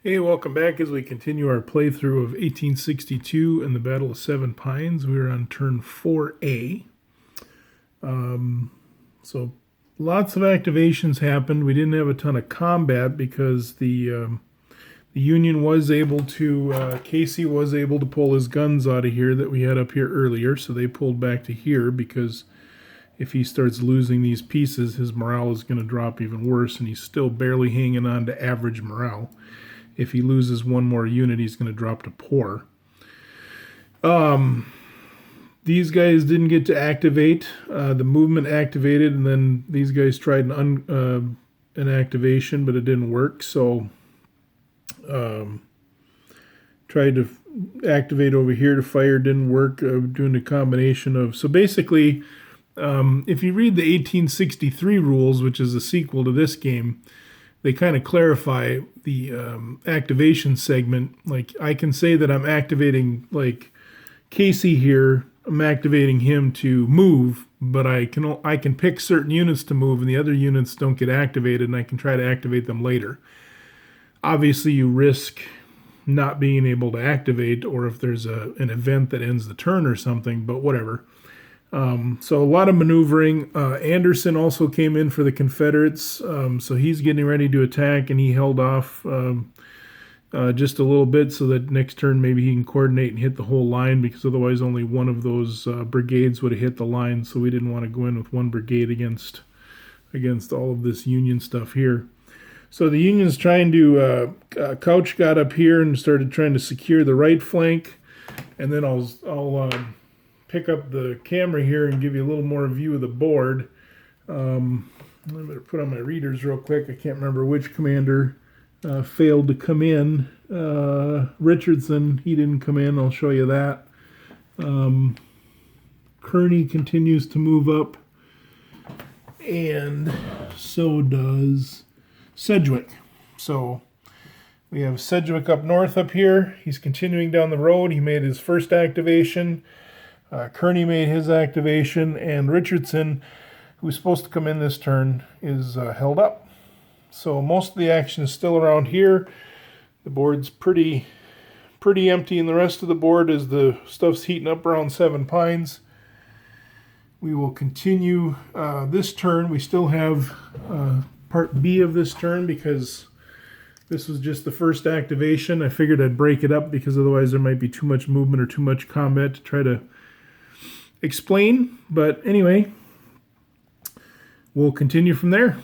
Hey, welcome back as we continue our playthrough of 1862 and the Battle of Seven Pines. We are on turn 4A. So lots of activations happened. We didn't have a ton of combat because the Union was able to, Casey was able to pull his guns out of here that we had up here earlier. So they pulled back to here because if he starts losing these pieces, his morale is going to drop even worse, and he's still barely hanging on to average morale. If he loses one more unit, he's going to drop to poor. These guys didn't get to activate. The movement activated, and then these guys tried an activation, but it didn't work. So tried to activate over here to fire, didn't work. Doing a combination of... So basically, if you read the 1863 rules, which is a sequel to this game, they kind of clarify the activation segment. Like, I can say that I'm activating, like, Casey here, I'm activating him to move, but I can pick certain units to move, and the other units don't get activated, and I can try to activate them later. Obviously, you risk not being able to activate, or if there's an event that ends the turn or something, but whatever. So a lot of maneuvering. Anderson also came in for the Confederates, so he's getting ready to attack, and he held off just a little bit so that next turn maybe he can coordinate and hit the whole line, because otherwise only one of those brigades would have hit the line, so we didn't want to go in with one brigade against all of this Union stuff here. So the Union's trying to... Couch got up here and started trying to secure the right flank, and then I'll pick up the camera here and give you a little more view of the board. I better put on my readers real quick. I can't remember which commander failed to come in. Richardson, he didn't come in. I'll show you that. Kearney continues to move up, and so does Sedgwick. So we have Sedgwick up north up here. He's continuing down the road. He made his first activation. Kearney made his activation, and Richardson, who's supposed to come in this turn, is held up. So most of the action is still around here. The board's pretty empty, and the rest of the board as the stuff's heating up around Seven Pines. We will continue this turn. We still have part B of this turn because this was just the first activation. I figured I'd break it up because otherwise there might be too much movement or too much combat to try to explain. But anyway, we'll continue from there.